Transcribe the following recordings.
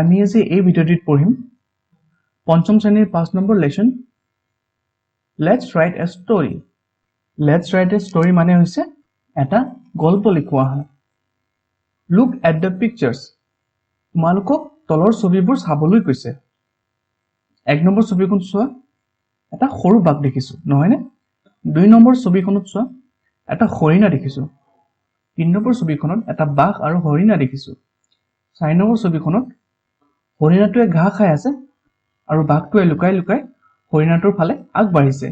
আমি আজি এই ভিডিওটিত পঢ়িম পঞ্চম শ্ৰেণীৰ 5 নম্বৰ lesson let's write a story. Let's write a story মানে হৈছে এটা গল্প লিখোৱা হয়। Look at the pictures. তোমালোকক তলৰ ছবিবোৰ চাবলৈ কৈছে। 1 নম্বৰ ছবিখন চোৱা, এটা সৰু বাঘ দেখিছো নহয়নে? 2 নম্বৰ ছবিখনত চোৱা, এটা হৰিণা দেখিছো। 3 নম্বৰ ছবিখনত এটা বাঘ আৰু হৰিণা দেখিছো। 4 নম্বৰ ছবিখনত হৰিণাটোৱে ঘাঁহ খাই আছে আৰু বাঘটোৱে লুকাই লুকাই হৰিণাটোৰ ফালে আগবাঢ়িছে।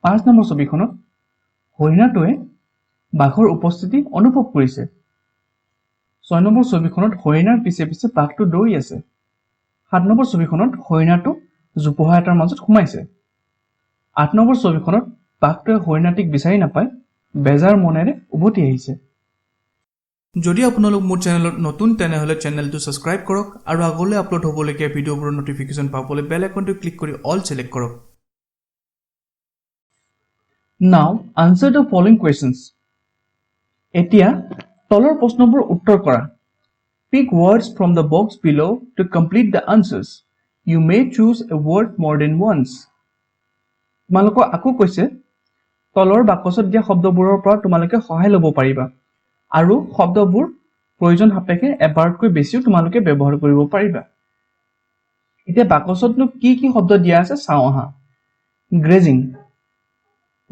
5 নম্বৰ ছবিখনত হৰিণাটোৱে বাঘৰ উপস্থিতি অনুভৱ কৰিছে। 6 নম্বৰ ছবিখনত হৰিণাৰ পিছে পিছে বাঘটো দৌৰি আছে। 7 নম্বৰ ছবিখনত হৰিণাটো জোপোহা এটাৰ মাজত সোমাইছে। 8 নম্বৰ ছবিখনত বাঘটোৱে হৰিণাটিক বিচাৰি নাপায় বেজাৰ মনেৰে উভতি আহিছে। যদি আপোনালোক মোৰ চেনেলত নতুন তেনেহলে চেনেলটো সাবস্ক্ৰাইব কৰক আৰু আগলৈ আপলোড হ'বলগীয়া ভিডিঅ'বোৰৰ নটিফিকেশন পাবলৈ বেল আইকনটো ক্লিক কৰি অল সিলেক্ট কৰক। Now answer the following questions. এতিয়া তলৰ প্ৰশ্নবোৰ উত্তৰ কৰা। Pick words from the box below to complete the answers. You may choose a word more than once. তোমালোকক আকৌ কৈছে তলৰ বাকচত দিয়া শব্দবোৰৰ পৰা তোমালোকে সহায় ল'ব পাৰিবা আৰু শব্দবোৰ প্ৰয়োজন সাপেক্ষে এবাৰতকৈ বেছিও তোমালোকে ব্যৱহাৰ কৰিব পাৰিবা। এতিয়া বাকচতনো কি কি শব্দ দিয়া আছে চাওঁ আহা। Grazing,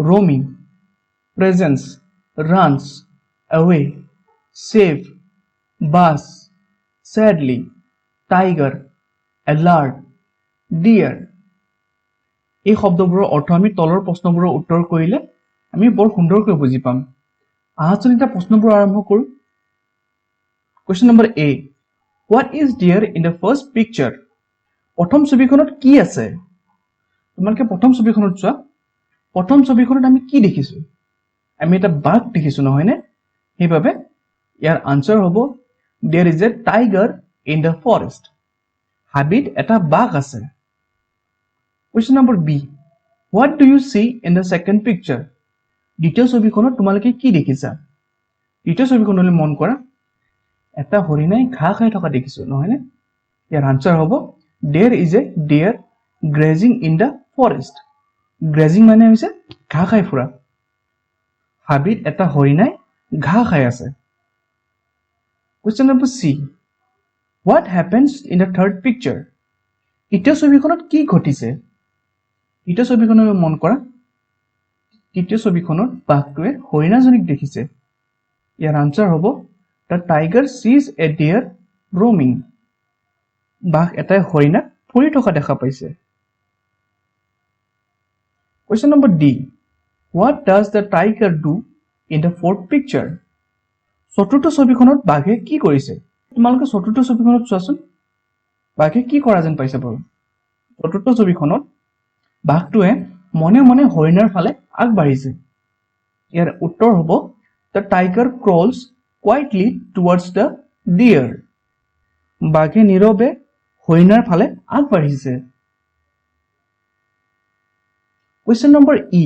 roaming, presence, runs, away, save, bus, sadly, tiger, alert, deer। এই শব্দবোৰৰ অৰ্থ আমি তলৰ প্ৰশ্নবোৰৰ উত্তৰ কৰিলে আমি বৰ সুন্দৰকৈ বুজি পাম। আহাচোন এতিয়া প্ৰশ্নবোৰ আৰম্ভ কৰো। Question number A. What is there in the first picture? প্ৰথম ছবিখনত কি আছে? তোমালোকে প্ৰথম ছবিখনত চোৱা। প্ৰথম ছবিখনত আমি কি দেখিছো? আমি এটা বাঘ দেখিছো নহয়নে? সেইবাবে ইয়াৰ আনসাৰ হ'ব There is a tiger in the forest. হাবিত এটা বাঘ আছে। Question number B. What do you see in the second picture? দ্বিতীয় ছবিখনত তোমালোকে কি দেখিছা? দ্বিতীয় ছবিখনলৈ মন কৰা। এটা হৰিণাই ঘাঁহ খাই থকা দেখিছো নহয়নে? ইয়াৰ আনসাৰ হ'ব There is a deer grazing in the forest. Grazing মানে হৈছে ঘাঁহ খাই ফুৰা। হাবিত এটা হৰিণাই ঘাঁহ খাই আছে। Question number C. What happens in the third picture? তৃতীয় ছবিখনত কি ঘটিছে? তৃতীয় ছবিখনলৈ মন কৰা। তৃতীয় ছবিখনত বাঘটোৱে হৰিণাজনীক দেখিছে। ইয়াৰ আনসাৰ হ'ব The tiger sees a deer roaming. বাঘ এটাই হৰিণাক ফুৰি থকা দেখা পাইছে। Question number D. What does the tiger do in the fourth picture? চতুৰ্থ ছবিখনত বাঘে কি কৰিছে? তোমালোকে চতুৰ্থ ছবিখনত চোৱাচোন। বাঘে কি কৰা যেন পাইছে বাৰু? চতুৰ্থ ছবিখনত বাঘটোৱে মনে মনে হৰিণাৰ ফালে আগবাঢ়িছে। ইয়াৰ উত্তৰ হ'ব The tiger crawls quietly towards the deer. বাঘে নীৰৱে হৰিণাৰ ফালে আগবাঢ়িছে। Question number E.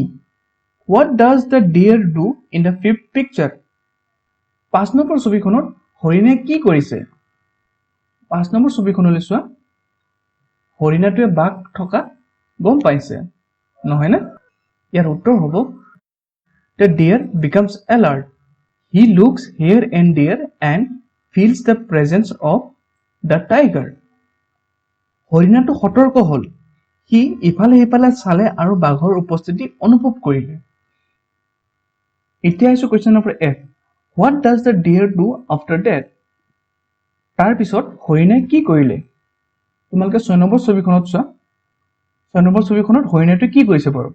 What does the deer do in the fifth picture? 5 number ছবিখনত হৰিণে কি কৰিছে? 5 নম্বৰ ছবিখনলৈ চোৱা। হৰিণাটোৱে বাঘ থকা গম পাইছে নহয়নে? ইয়াৰ উত্তৰ হ'ব The deer becomes alert. He looks here and there and feels the presence of the tiger. হৰিণাটো সতৰ্ক হ'ল। সি ইফালে সিফালে চালে আৰু বাঘৰ উপস্থিতি অনুভৱ কৰিলে। এতিয়া আহিছো question number F. What does the deer do after that? তাৰ পিছত হৰিণাই কি কৰিলে? তোমালোকে 6 নম্বৰ ছবিখনত চোৱা। 6 নম্বৰ ছবিখনত হৰিণাটোৱে কি কৰিছে বাৰু?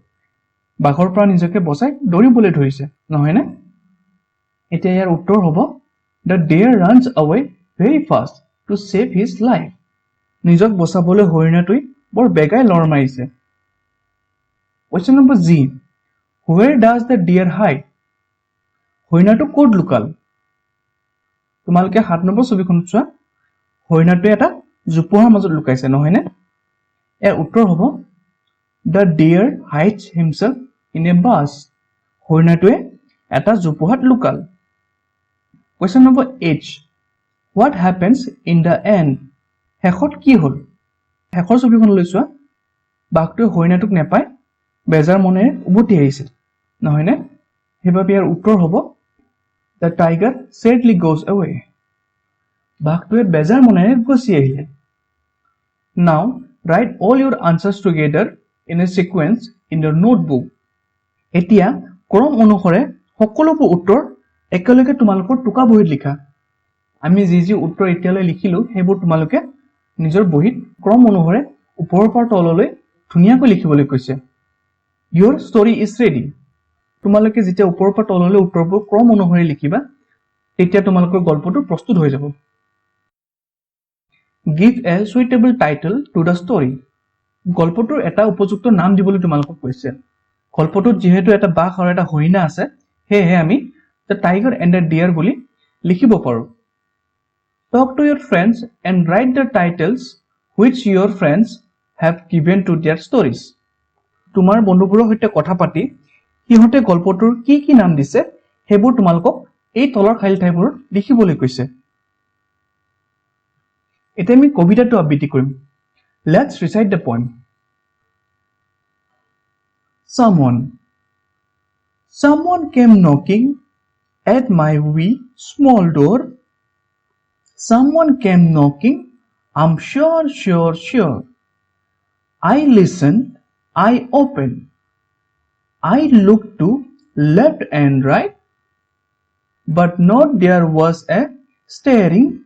বাঘৰ পৰা নিজকে বচাই দৌৰিবলৈ ধৰিছে নহয়নে? এতিয়া ইয়াৰ উত্তৰ হ'ব The deer runs away very fast to save his life. নিজক বচাবলৈ হৰিণাটোৱে বৰ বেগাই লৰ মাৰিছে। Question number G. Where does the deer hide? হৰিণাটো ক'ত লুকাল? তোমালোকে 7 নম্বৰ ছবিখনত চোৱা। হৰিণাটোৱে এটা জোপোহাৰ মাজত লুকাইছে নহয়নে? ইয়াৰ উত্তৰ হ'ব The deer hides himself in a bus. হৰিণাটোৱে এটা জোপোহাত লুকাল। Question number H. What happens in the end? শেষত কি হ'ল শেষৰ ছবিখন লৈ চোৱা বাঘটোৱে হৰিণাটোক নেপায় বেজাৰ মনেৰে উভতি আহিছিল নহয়নে সেইবাবে ইয়াৰ উত্তৰ হ'ব The tiger sadly goes away. বাঘটোৱে বেজাৰ মনেৰে গুচি আহিলে Now write all your answers together in a sequence in your notebook. এতিয়া ক্ৰম অনুসাৰে সকলোবোৰ উত্তৰ একেলগে তোমালোকৰ টুকা বহীত লিখা আমি যি যি উত্তৰ এতিয়ালৈ লিখিলো সেইবোৰ তোমালোকে নিজৰ বহীত ক্ৰম অনুসাৰে ওপৰৰ পৰা তললৈ ধুনীয়াকৈ লিখিবলৈ কৈছে Your story is ready. তোমালোকে যেতিয়া ওপৰৰ পৰা তললৈ উত্তৰবোৰ ক্ৰম অনুসাৰে লিখিবা তেতিয়া তোমালোকৰ গল্পটো প্ৰস্তুত হৈ যাব Give a suitable title to the story. গল্পটোৰ এটা উপযুক্ত নাম দিবলৈ তোমালোকক কৈছে গল্পটোত যেহেতু এটা বাঘ আৰু এটা হৰিণা আছে সেয়ে আমি The Tiger and the Deer বুলি লিখিব পাৰো Talk to your friends and write the titles which your friends have given to their stories. তোমাৰ বন্ধুবোৰৰ সৈতে কথা পাতি সিহঁতে গল্পটোৰ কি নাম দিছে সেইবোৰ তোমালোকক এই তলৰ খালী ঠাইবোৰত লিখিবলৈ কৈছে এতিয়া আমি কবিতাটো আবৃত্তি কৰিম Let's recite the poem. Someone came knocking at my wee small door. Someone came knocking, I'm sure. I listened, I opened. I looked to left and right, but not there was a stirring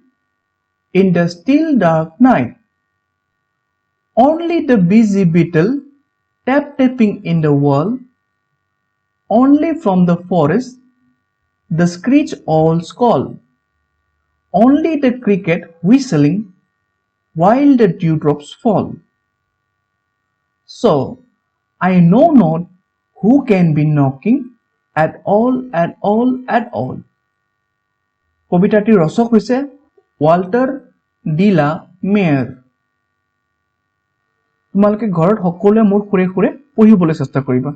in the still dark night. Only the busy beetle tapping in the wall. Only from the forest the screech owl's call. Only the cricket whistling while the dewdrops fall. So I know not who can be knocking at all. কবিতাটিৰ ৰচক হৈছে Walter de la mare তোমালোকে ঘৰত সকলোৱে মোৰ খুৰে খুৰে পঢ়িবলৈ চেষ্টা কৰিবা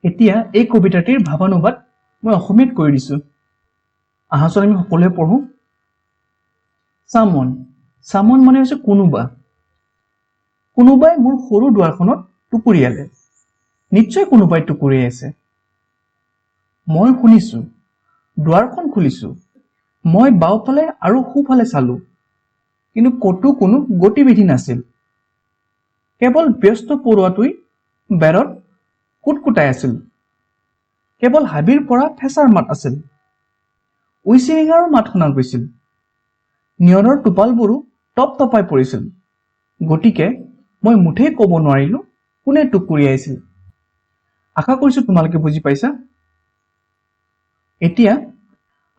এতিয়া এই কবিতাটিৰ ভাৱানুবাদ মই অসমীয়াত কৰি দিছো আহাচোন আমি সকলোৱে পঢ়ো Someone মানে হৈছে কোনোবাই মোৰ সৰু দুৱাৰখনত টুকুৰিয়ালে নিশ্চয় কোনোবাই টুকুৰিয়াই আছে মই শুনিছো দুৱাৰখন খুলিছো মই বাওঁফালে আৰু সোঁফালে চালো কিন্তু কতো কোনো গতিবিধি নাছিল কেৱল ব্যস্ত পৰুৱাটোই বেৰত কুটকুটাই আছিল কেৱল হাবিৰ পৰা ফেঁচাৰ মাত আছিল উইচিৰিঙাৰ মাত শুনা গৈছিল নিয়ৰৰ টোপালবোৰো টপটপাই পৰিছিল গতিকে মই মুঠেই ক'ব নোৱাৰিলো কোনে টুকুৰিয়াইছিল আশা কৰিছো তোমালোকে বুজি পাইছা এতিয়া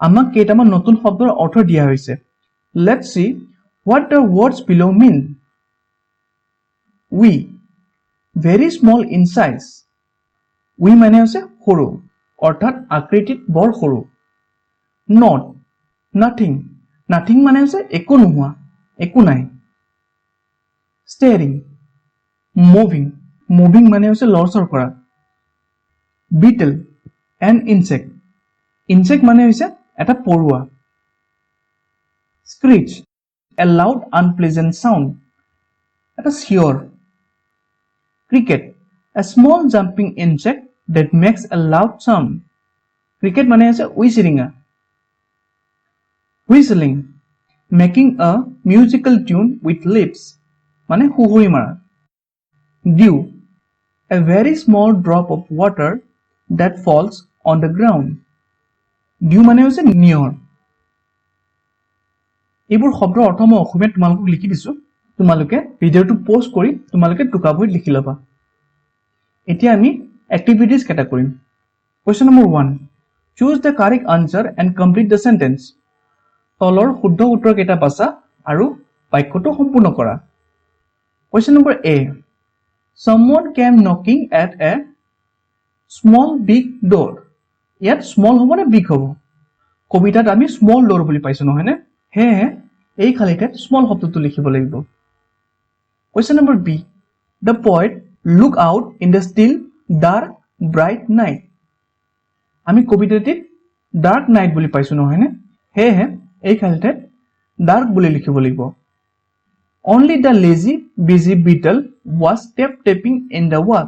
আমাক কেইটামান নতুন শব্দৰ অৰ্থ দিয়া হৈছে Let's see what the words below mean. We, very small in size. We মানে হৈছে সৰু অৰ্থাৎ আকৃতিত বৰ সৰু Not, nothing মানে হৈছে একো নোহোৱা একো নাই Staring, moving মানে হৈছে লৰচৰ কৰা Beetle, an insect মানে হৈছে এটা পৰুৱা Screech, a loud unpleasant sound এটা চিঞৰ Cricket, a small jumping insect that makes a loud sound Cricket মানে হৈছে উইচিৰিঙা Whistling, making a musical tune with lips মানে সুহুৰি মাৰা Dew, a very small drop of water that falls on the ground Dew মানে হৈছে নিয়ৰ এইবোৰ শব্দৰ অৰ্থ মই অসমীয়াত তোমালোকক লিখি দিছো তোমালোকে ভিডিঅটো পজ কৰি তোমালোকে টুকা বহীত লিখি ল'বা এতিয়া আমি এক্টিভিটিজ কেটা কৰিম Question number 1 Choose the correct answer and complete the sentence তলৰ শুদ্ধ উত্তৰ কেটা বাছা আৰু বাক্যটো সম্পূৰ্ণ কৰা Question number A Someone came knocking at a small big door ইয়াত small হ'ব নে big হ'ব কবিতাত আমি small door বুলি পাইছো নহয়নে হে এই খালিতে small শব্দটো লিখিব লাগিব Question number B The poet look out in the still dark bright night আমি কবিতাটিত dark night বুলি পাইছো নহয়নে হে এই খালিতে dark বুলি লিখিব লাগিব Only the lazy, busy beetle was tap-tapping in the wall.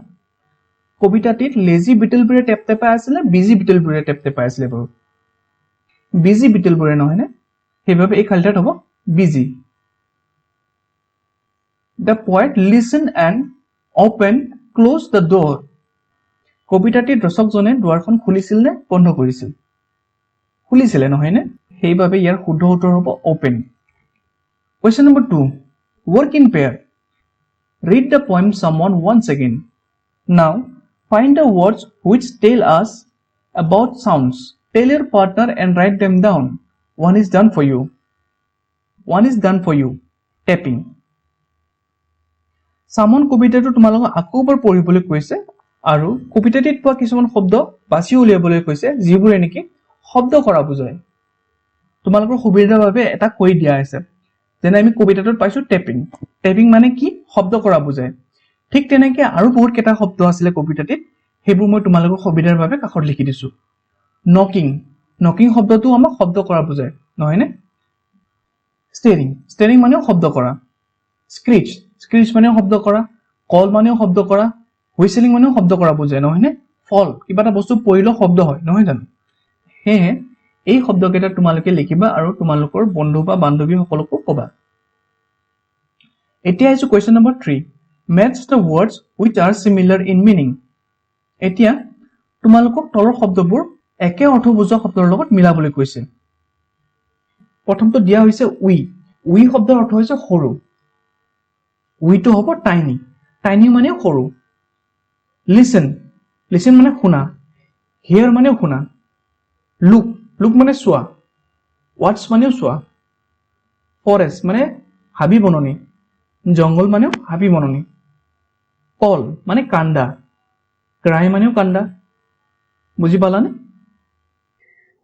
কবিতাটিত lazy beetleবোৰে টেপ টেপাই আছিলে, busy beetleবোৰে টেপ টেপাই আছিলে বাৰু। busy beetleবোৰে নহয় নে? সেইবাবে এই খালিঠাত হ'ব busy. The poet listened and opened, closed the door. কবিতাটিত ৰচকজনে দুৱাৰখন খুলিছিল নে বন্ধ কৰিছিল? খুলিছিলে নহয় নে? সেইবাবে ইয়াৰ শুদ্ধ উত্তৰ হ'ব open. Question number 2. Work in pair. Read the poem someone once again. Now, find the words which tell us about sounds. Tell your partner and write them down. One is done for you. One is done for you. Tapping. Someone কবিতাটো তোমালোকক আকৌ এবাৰ পঢ়িবলৈ কৈছে আৰু কবিতাটিত পোৱা কিছুমান শব্দ বাছি উলিয়াবলৈ কৈছে যিবোৰে নেকি শব্দ কৰা বুজায়। তোমালোকৰ সুবিধাৰ বাবে এটা কৈ দিয়া আছে। যেনে আমি কবিতাটোত পাইছো টেপিং। টেপিং মানে কি? শব্দ কৰা বুজায়। ঠিক তেনেকৈ আৰু বহুত কেইটা শব্দ আছিলে কবিতাটিত, সেইবোৰ মই তোমালোকৰ সুবিধাৰ বাবে কাষত লিখি দিছো। নকিং। নকিং শব্দটো আমাক শব্দ কৰা বুজায়, নহয়নে? ষ্টেৰিং। ষ্টেৰিং মানেও শব্দ কৰা। স্ক্ৰিচ। স্ক্ৰিচ মানেও শব্দ কৰা। কল মানেও শব্দ কৰা। হুইচেলিং মানেও শব্দ কৰা বুজায়, নহয়নে? ফল, কিবা এটা বস্তু পৰিলেও শব্দ হয়, নহয় জানো? সেয়ে এই শব্দকেইটা তোমালোকে লিখিবা আৰু তোমালোকৰ বন্ধু বা বান্ধৱীসকলকো ক'বা। এতিয়া আহিছো question number 3. Match the words which are similar in meaning. এতিয়া তোমালোকক তলৰ শব্দবোৰ একে অৰ্থ বুজোৱা শব্দৰ লগত মিলাবলৈ কৈছে। প্ৰথমটো দিয়া হৈছে উই। উই শব্দৰ অৰ্থ হৈছে সৰু। উইটো হ'ব টাইনি। টাইনি মানে সৰু। লিসেন। লিসেন মানে শুনা। হিয়াৰ মানে শুনা। লুক। লুক মানে চোৱা। ৱাটচ মানেও চোৱা। ফৰেষ্ট মানে হাবি বননি। জংগল মানেও হাবি বননি। কল মানে কান্দা। ক্ৰাই মানেও কান্দা। বুজি পালানে?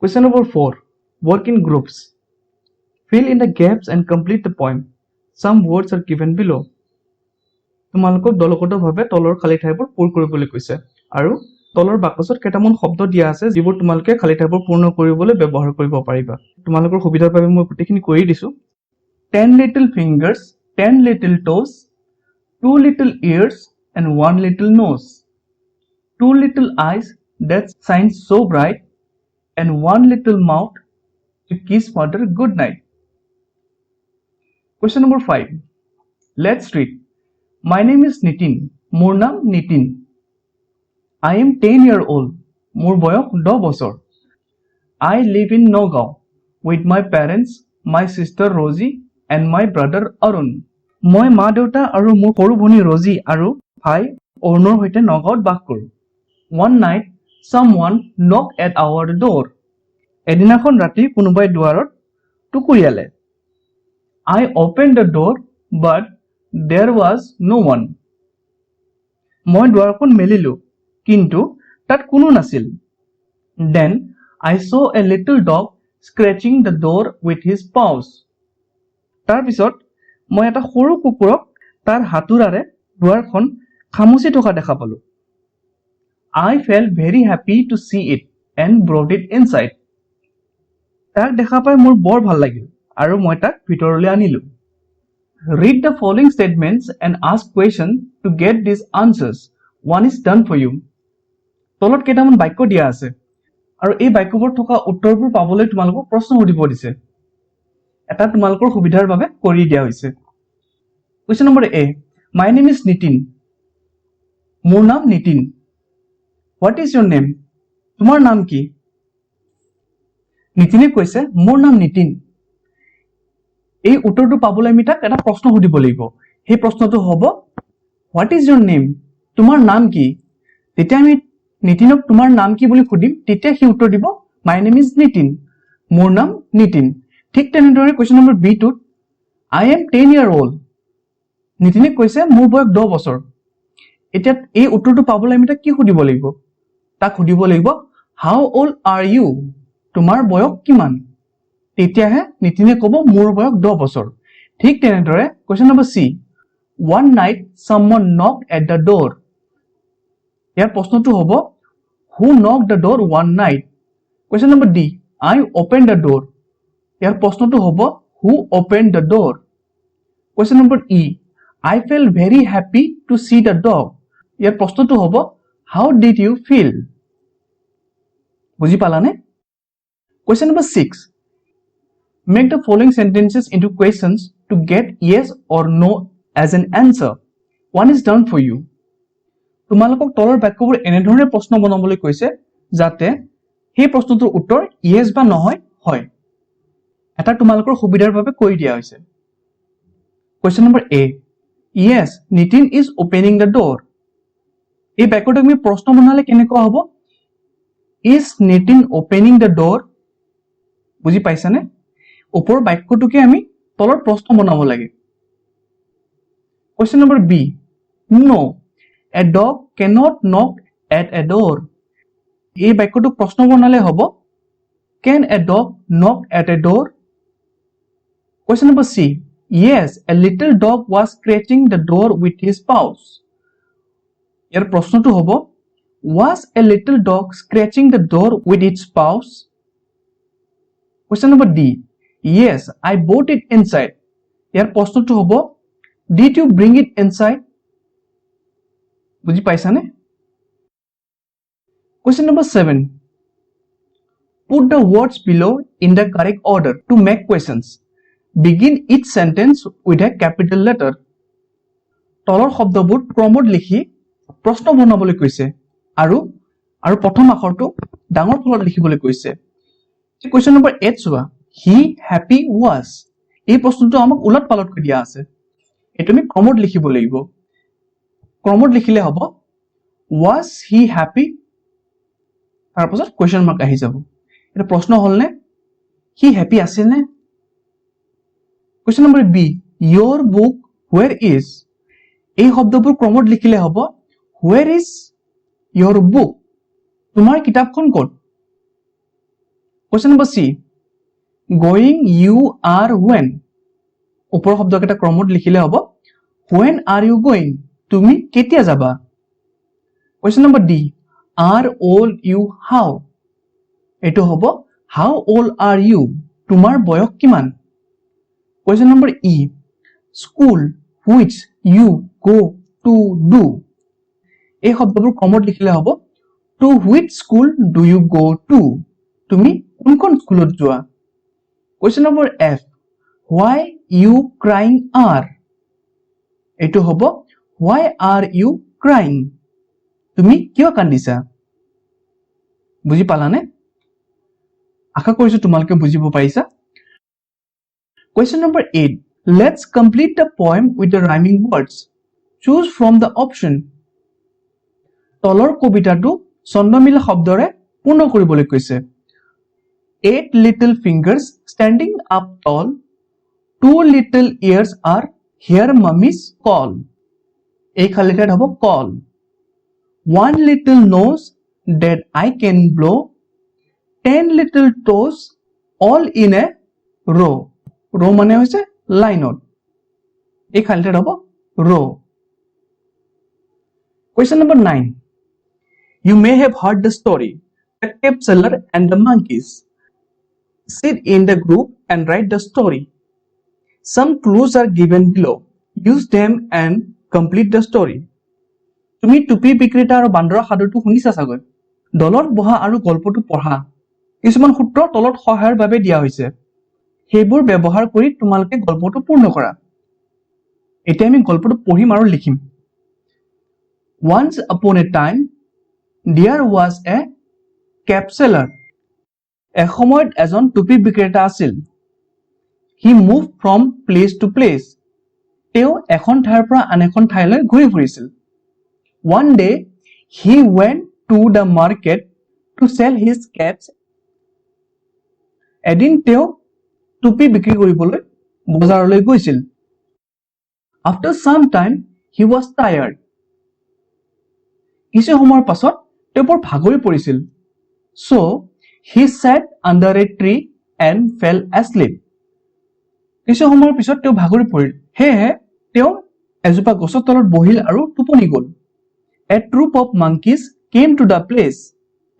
Question number 4. Work in groups. Fill in the gaps and complete the poem. Some words are given below. তোমালোকক দলগতভাৱে তলৰ খালী ঠাইবোৰ পূৰ কৰিবলৈ কৈছে আৰু তলৰ বাকচত কেইটামান শব্দ দিয়া আছে যিবোৰ তোমালোকে খালী ঠাইবোৰ পূৰ্ণ কৰিবলৈ ব্যৱহাৰ কৰিব পাৰিবা। তোমালোকৰ সুবিধাৰ বাবে মই গোটেইখিনি কৰি দিছো। 10 little fingers, 10 little toes, 2 little ears and 1 little nose, 2 little eyes that shine so bright, and 1 little mouth to kiss mother good night. Question number 5. Let's read. My name is Nitin. মোৰ নাম Nitin. I am 10 years old. মোৰ বয়স 10 বছৰ। I live in Nagaon with my parents, my sister Rosie and my brother Arun. মই মা দেউতা আৰু মোৰ সৰু ভনী ৰজি আৰু ভাই অৰুণৰ সৈতে নগাঁৱত বাস কৰোঁ। One night, someone knocked at our door. এদিনাখন ৰাতি কোনোবাই দুৱাৰত টুকুৰিয়ালে। I opened the door, but there was no one. মই দুৱাৰখন মেলিলো, কিন্তু তাত কোনো নাছিল। Then I saw a little dog scratching the door with his paws. তাৰ পিছত মই এটা সৰু কুকুৰক তাৰ হাতুৰাৰে দুৱাৰখন খামুচি থকা দেখা পালো। I felt very happy to see it and brought it inside. তাক দেখা পাই মোৰ বৰ ভাল লাগিল আৰু মই তাক ভিতৰলৈ আনিলো। Read the following statements and ask questions to get these answers. One is done for you. তলত কেইটামান বাক্য দিয়া আছে আৰু এই বাক্যবোৰ থকা উত্তৰবোৰ পাবলৈ তোমালোকক প্ৰশ্ন সুধিব দিছে। এটা তোমালোকৰ সুবিধাৰ বাবে কৰি দিয়া হৈছে। Question number A. My name is Nitin. মোৰ নাম Nitin. What is your name? তোমাৰ নাম কি? নিতিনে কৈছে মোৰ নাম নিতিন। এই উত্তৰটো পাবলৈ আমি তাক এটা প্ৰশ্ন সুধিব লাগিব। সেই প্ৰশ্নটো হ'ব What is your name? তোমাৰ নাম কি? তেতিয়া আমি নিতিনক তোমাৰ নাম কি বুলি সুধিম, তেতিয়া সি উত্তৰ দিব My name is Nitin. মোৰ নাম নিতিন। ঠিক তেনেদৰে question number B টোত I am 10 years old. নিতিনে কৈছে মোৰ বয়স 10 বছৰ। এতিয়া এই উত্তৰটো পাবলৈ আমি তাক কি সুধিব লাগিব? তাক সুধিব লাগিব How old are you? তোমাৰ বয়স কিমান? তেতিয়াহে নিতিনে ক'ব মোৰ বয়স 10 বছৰ। ঠিক তেনেদৰে question number C. One night someone knocked at the door. ইয়াৰ প্ৰশ্নটো হ'ব Who knocked the door one night? Question number D. I opened the door. ইয়াৰ প্ৰশ্নটো হ'ব Who opened the door? Question number E. I felt very happy to see the dog. ইয়াৰ প্ৰশ্নটো হ'ব How did you feel? বুজি পালানে? Question number 6. Make the following sentences into questions to get yes or no as an answer. One is done for you. তোমালোকক তলৰ বাক্যবোৰ এনেধৰণে প্ৰশ্ন বনাবলৈ কৈছে যাতে সেই প্ৰশ্নটোৰ উত্তৰ yes বা নহয় হয়। এটা তোমালোকৰ সুবিধাৰ বাবে কৈ দিয়া হৈছে। Question number A. Yes, Nitin is opening the door. এই বাক্যটো তুমি প্ৰশ্ন বনালে কেনেকুৱা হ'ব? Is Nitin opening the door? বুজি পাইছানে? ওপৰৰ বাক্যটোকে আমি তলৰ প্ৰশ্ন বনাব লাগে। Question number B. No, a dog cannot knock at a door. এই বাক্যটোক প্ৰশ্ন বনালে হ'ব Can a dog knock at a door? Question number C. Yes, a little dog was scratching the door with his paws. ইয়াৰ প্ৰশ্নটো হ'ব Was a little dog scratching the door with its paws? Question number D. Yes, I bought it inside. ইয়াৰ প্ৰশ্নটো হ'ব Did you bring it inside? বুজি পাইছানে? Question number 7. Put the words below in the correct order to make questions. Begin each sentence with a capital letter. তলৰ শব্দবোৰ ক্ৰমত লিখি প্ৰশ্ন বনাবলৈ কৈছে আৰু প্ৰথম আখৰটো ডাঙৰ ফলত লিখিবলৈ কৈছে। Question number 8 চোৱা He happy was. এই প্ৰশ্নটো আমাক উলট পালটকৈ দিয়া আছে। এইটো আমি ক্ৰমত লিখিব লাগিব। ক্ৰমত লিখিলে হ'ব Was he happy? তাৰ পাছত question mark আহি যাব। এটা প্ৰশ্ন হ'লনে He happy আছিল নে? Question number B. Your book where is? এই শব্দবোৰ ক্ৰমত লিখিলে হ'ব Where is your book? তোমাৰ কিতাপখন ক'ত? Question number C. Going you are when? ওপৰৰ শব্দকেইটা ক্ৰমত লিখিলে হ'ব When are you going? তুমি কেতিয়া যাবা? Question number D. Are old you how? এইটো হ'ব How old are you? তোমাৰ বয়স কিমান? Question number E. School which you go to do. এই শব্দবোৰ ক্ৰমত লিখিলে হ'ব To which school do you go to? তুমি কোনখন স্কুলত যোৱা? Question number F. Why you crying are? এইটো হ'ব Why are you crying? তুমি কিয় কান্দিছা? বুজি পালানে? আশা কৰিছো তোমালোকে বুজিব পাৰিছা। Question number 8. Let's complete the poem with the rhyming words. Choose from the option. তলৰ কবিতাটো ছন্দমিলা শব্দৰে পূৰ্ণ কৰিবলৈ কৈছে। 8 little fingers standing up tall. 2 little ears are hear mummy's call. এই খালিটাত হ'ব call. 1 little nose that I can blow. 10 little toes all in a row. Row মানে হৈছে লাইনত। এই খালিটাত হ'ব row. Question number 9. You may have heard the story, the cave seller and the monkeys. Sit in the group and write the story. Some clues are given below. Use them and complete the story. তুমি টুপি বিক্ৰেতা আৰু বান্দৰৰ সাধুটো শুনিছা চাগৈ। দলত বহা আৰু গল্পটো পঢ়া। কিছুমান সূত্ৰ তলত সহায়ৰ বাবে দিয়া হৈছে। সেইবোৰ ব্যৱহাৰ কৰি তোমালোকে গল্পটো পূৰ্ণ কৰা। এতিয়া আমি গল্পটো পঢ়িম আৰু লিখিম। Once upon a time, there was a cap seller. এসময়ত এজন টুপি বিক্ৰেতা আছিল। He moved from place to place. তেওঁ এখন ঠাইৰ পৰা আন এখন ঠাইলৈ ঘূৰি ফুৰিছিল। One day, he went to the market to sell his caps. এদিন তেওঁ টুপি বিক্ৰী কৰিবলৈ বজাৰলৈ গৈছিল। After some time, he was tired. কিছু সময়ৰ পাছত তেওঁ বৰ ভাগৰি পৰিছিল। So, he sat under a tree and fell asleep. কিছু সময়ৰ পিছত তেওঁ ভাগৰি পৰিল। সেয়েহে তেওঁ এজোপা গছৰ তলত বহিল আৰু টোপনি গ'ল। A troop of monkeys came to the place.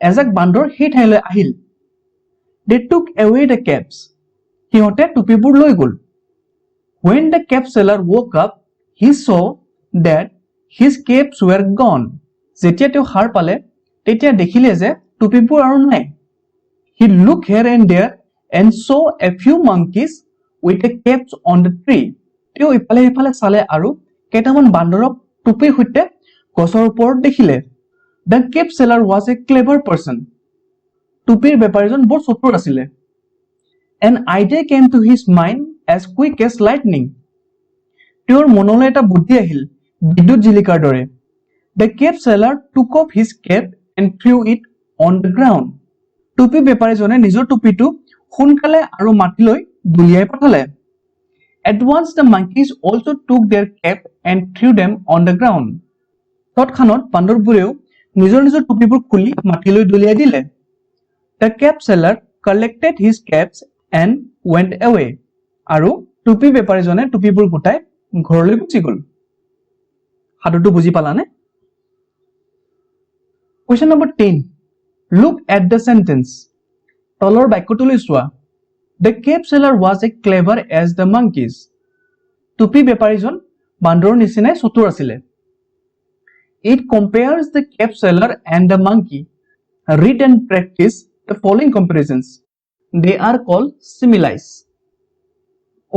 এজাক বান্দৰ সেই ঠাইলৈ আহিল। They took away the caps. সিহঁতে টুপিবোৰ লৈ গ'ল। When the cave seller woke up, he saw that his caps were gone. যেতিয়া তেওঁ সাৰ পালে তেতিয়া দেখিলে যে টুপিবোৰ আৰু নাই। He looked here and there and saw a few monkeys with the caps on the tree. তেওঁ ইফালে সিফালে চালে আৰু কেইটামান বান্দৰক টুপিৰ সৈতে গছৰ ওপৰত দেখিলে। The cave seller was a clever person. টুপিৰ বেপাৰীজন বৰ চতুৰ আছিলে। An idea came to his mind as quick as lightning. তেওঁৰ মনলৈ এটা বুদ্ধি আহিল বিদ্যুৎ জিলিকাৰ দৰে। The cave seller took off his cap and threw it on the ground. টুপি বেপাৰীজনে নিজৰ টুপিটো সোনকালে আৰু মাটিলৈ দুলিয়াই পঠালে। At once the monkeys also took their cap and threw them on the ground. তৎক্ষণাত বান্দৰবোৰেও নিজৰ নিজৰ টুপিবোৰ খুলি মাটিলৈ দুলিয়াই দিলে। The cap seller collected his caps and went away. আৰু টুপি বেপাৰীজনে টুপিবোৰ গোটাই ঘৰলৈ গুচি গ'ল। সাধুটো বুজি পালানে? Question number 10. Look at the sentence. তলৰ বাক্যটোলৈ চোৱা। The cave seller was as clever as the monkeys. টুপি বেপাৰীজন বান্দৰৰ নিচিনাই চতুৰ আছিলে। It compares the cave seller and the monkey. Read and practice the following comparisons. They are called similes.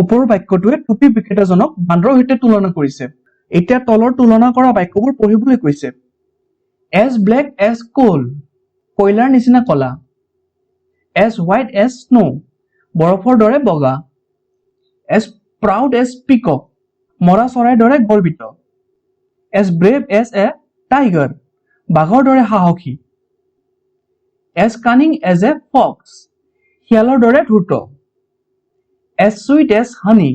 ওপৰৰ বাক্যটোৱে টুপি বিক্ৰেতাজনক বান্দৰৰ সৈতে তুলনা কৰিছে। এতিয়া তলৰ তুলনা কৰা বাক্যবোৰ পঢ়িবলৈ কৈছে। As black as coal, কয়লাৰ নিচিনা কলা। As white as snow, বৰফৰ দৰে বগা। As proud as peacock, মৰা চৰাইৰ দৰে গৰ্বিত। As brave as a tiger, বাঘৰ দৰে সাহসী। As cunning as a fox, শিয়ালৰ দৰে ধূৰ্ত। As sweet as honey,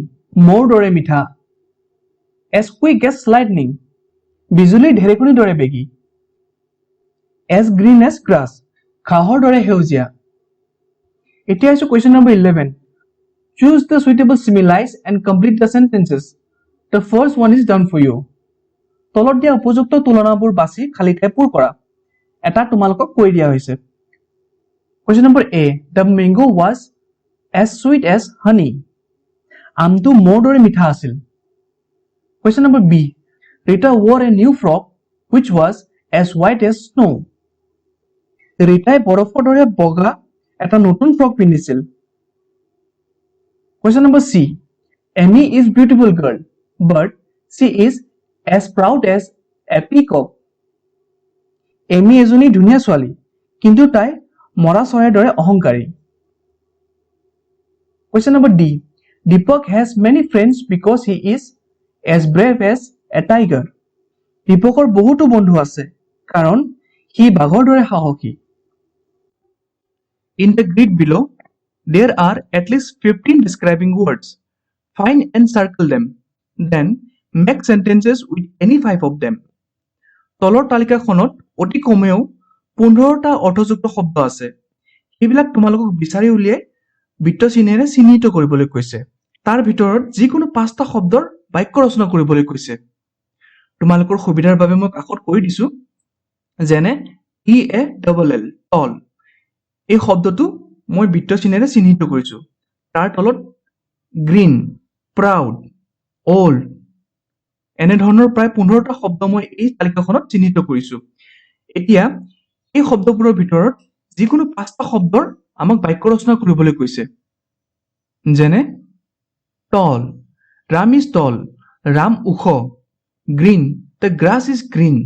মৌৰ দৰে মিঠা। As quick as lightning, বিজুলী ঢেৰেকণিৰ দৰে বেগী। As green as grass, ঘাঁহৰ দৰে সেউজীয়া। এতিয়া আহিছো question number 11. Choose the suitable similes and complete the sentences. The first one is done for you. তলত দিয়া উপযুক্ত তুলনাবোৰ বাছি খালি ঠাই পূৰ কৰা। এটা তোমালোকক কৈ দিয়া হৈছে। Question number A. The mango was as sweet as honey. আমটো মৌৰ দৰে মিঠা আছিল। Question number B. Rita wore a new frock which was as white as snow. ৰিতাই বৰফৰ দৰে বগা এটা নতুন ফ্ৰক পিন্ধিছিল। Question number C. Amy is beautiful girl, but she is as proud as a peacock. Emi এজনী ধুনীয়া ছোৱালী, কিন্তু তাই মৰা চৰাইৰ দৰে অহংকাৰী। Question number D. Deepak has many friends because he is as brave as a tiger. দীপকৰ বহুতো বন্ধু আছে কাৰণ সি বাঘৰ দৰে সাহসী। In the grid below, there are at least 15 describing words. Find and circle them. Then make sentences with any 5 of them. তলৰ তালিকাখনত অতি কমেও 15টা অৰ্থযুক্ত শব্দ আছে। এইবিলাক তোমালোকক বিচাৰি উলিয়াই বৃত্ত চিহ্নেৰে চিহ্নিত কৰিবলৈ কৈছে। তাৰ ভিতৰত যিকোনো 5টা শব্দৰ বাক্য ৰচনা কৰিবলৈ কৈছে। তোমালোকৰ সুবিধাৰ বাবে মই কাষত কৈ দিছো যেনে EALL, tall। এই শব্দটো মই বৃত্ত চিহ্নেৰে চিহ্নিত কৰিছো। তাৰ তলত গ্ৰীণ, প্ৰাউড, ওল্ড এনে ধৰণৰ প্ৰায় 15টা শব্দ মই এই তালিকাখনত চিহ্নিত কৰিছো। এতিয়া এই শব্দবোৰৰ ভিতৰত যিকোনো 5টা শব্দৰ আমাক বাক্য ৰচনা কৰিবলৈ কৈছে। যেনে tall, Ram is tall, Ram ওখ। Green, the grass is green,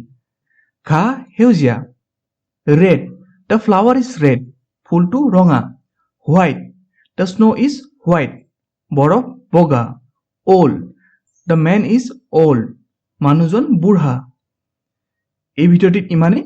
ঘাঁহ সেউজীয়া। red, the flower is red, ফুলটো ৰঙা। white, the snow is white, বৰফ বগা। old, the man is old, মানুহজন বুঢ়া। এই ভিডিঅ'টিত ইমানেই।